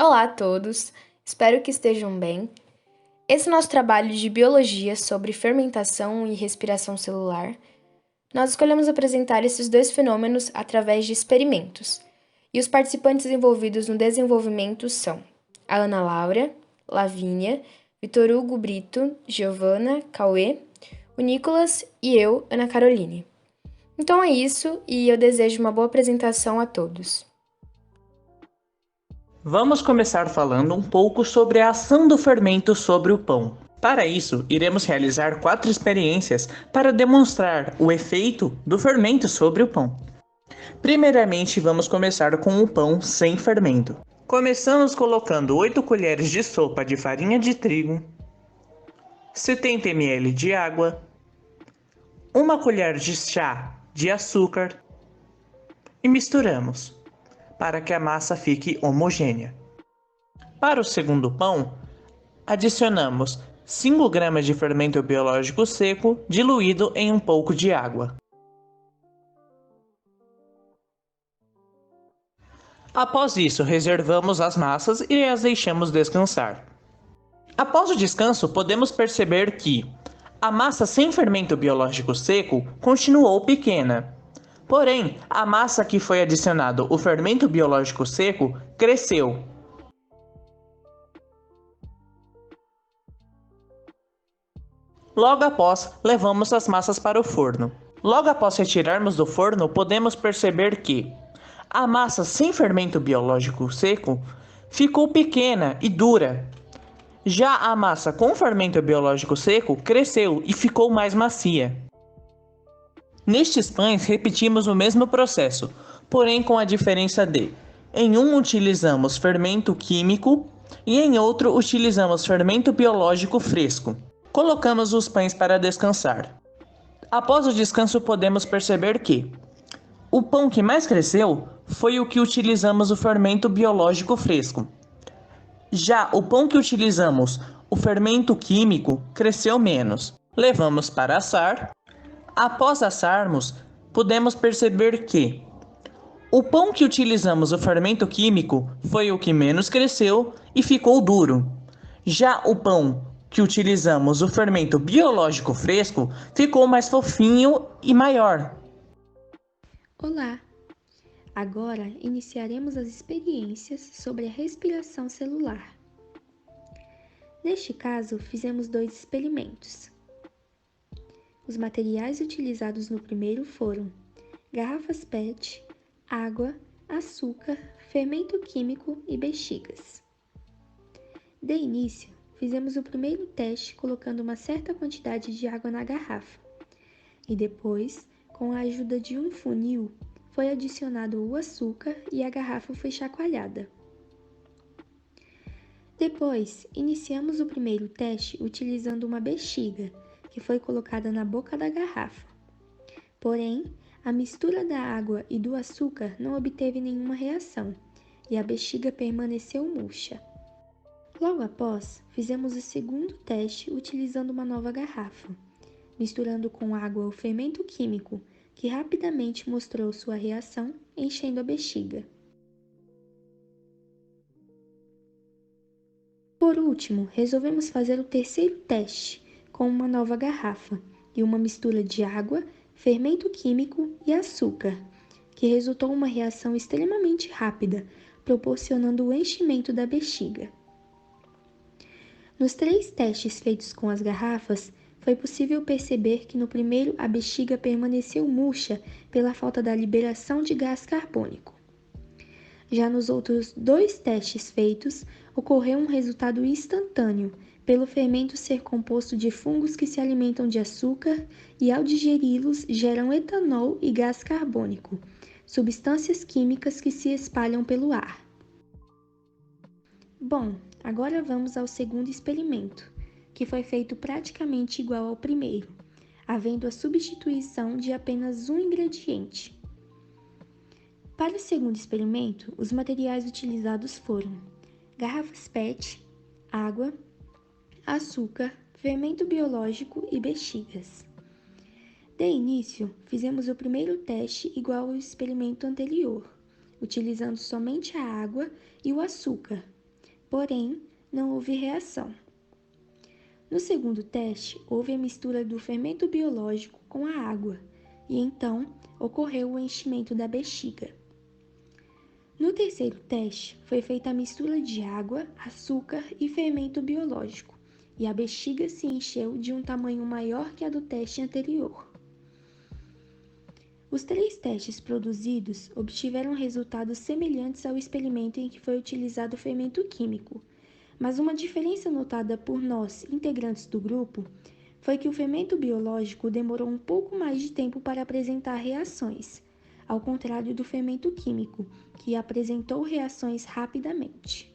Olá a todos, espero que estejam bem. Esse é o nosso trabalho de biologia sobre fermentação e respiração celular. Nós escolhemos apresentar esses dois fenômenos através de experimentos. E os participantes envolvidos no desenvolvimento são a Ana Laura, Lavínia, Vitor Hugo Brito, Giovana, Cauê, o Nicolas e eu, Ana Caroline. Então é isso e eu desejo uma boa apresentação a todos. Vamos começar falando um pouco sobre a ação do fermento sobre o pão. Para isso, iremos realizar 4 experiências para demonstrar o efeito do fermento sobre o pão. Primeiramente, vamos começar com o pão sem fermento. Começamos colocando 8 colheres de sopa de farinha de trigo, 70 ml de água, 1 colher de chá de açúcar e misturamos para que a massa fique homogênea. Para o segundo pão, adicionamos 5 gramas de fermento biológico seco diluído em um pouco de água. Após isso, reservamos as massas e as deixamos descansar. Após o descanso, podemos perceber que a massa sem fermento biológico seco continuou pequena. Porém, a massa que foi adicionado o fermento biológico seco cresceu. Logo após, levamos as massas para o forno. Logo após retirarmos do forno, podemos perceber que a massa sem fermento biológico seco ficou pequena e dura. Já a massa com fermento biológico seco cresceu e ficou mais macia. Nestes pães repetimos o mesmo processo, porém com a diferença de em um utilizamos fermento químico e em outro utilizamos fermento biológico fresco. Colocamos os pães para descansar. Após o descanso podemos perceber que o pão que mais cresceu foi o que utilizamos o fermento biológico fresco. Já o pão que utilizamos o fermento químico cresceu menos. Levamos para assar. Após assarmos, podemos perceber que o pão que utilizamos o fermento químico foi o que menos cresceu e ficou duro. Já o pão que utilizamos o fermento biológico fresco ficou mais fofinho e maior. Olá! Agora iniciaremos as experiências sobre a respiração celular. Neste caso, fizemos 2 experimentos. Os materiais utilizados no primeiro foram garrafas PET, água, açúcar, fermento químico e bexigas. De início, fizemos o primeiro teste colocando uma certa quantidade de água na garrafa e depois, com a ajuda de um funil, foi adicionado o açúcar e a garrafa foi chacoalhada. Depois, iniciamos o primeiro teste utilizando uma bexiga, que foi colocada na boca da garrafa. Porém, a mistura da água e do açúcar não obteve nenhuma reação, e a bexiga permaneceu murcha. Logo após, fizemos o segundo teste utilizando uma nova garrafa, misturando com água o fermento químico, que rapidamente mostrou sua reação, enchendo a bexiga. Por último, resolvemos fazer o terceiro teste, com uma nova garrafa e uma mistura de água, fermento químico e açúcar, que resultou uma reação extremamente rápida, proporcionando o enchimento da bexiga. Nos 3 testes feitos com as garrafas, foi possível perceber que no primeiro a bexiga permaneceu murcha pela falta da liberação de gás carbônico. Já nos outros 2 testes feitos, ocorreu um resultado instantâneo, pelo fermento ser composto de fungos que se alimentam de açúcar e, ao digeri-los, geram etanol e gás carbônico, substâncias químicas que se espalham pelo ar. Bom, agora vamos ao segundo experimento, que foi feito praticamente igual ao primeiro, havendo a substituição de apenas um ingrediente. Para o segundo experimento, os materiais utilizados foram garrafas PET, água, açúcar, fermento biológico e bexigas. De início, fizemos o primeiro teste igual ao experimento anterior, utilizando somente a água e o açúcar, porém, não houve reação. No segundo teste, houve a mistura do fermento biológico com a água, e então ocorreu o enchimento da bexiga. No terceiro teste, foi feita a mistura de água, açúcar e fermento biológico, e a bexiga se encheu de um tamanho maior que a do teste anterior. Os 3 testes produzidos obtiveram resultados semelhantes ao experimento em que foi utilizado o fermento químico, mas uma diferença notada por nós, integrantes do grupo, foi que o fermento biológico demorou um pouco mais de tempo para apresentar reações, ao contrário do fermento químico, que apresentou reações rapidamente.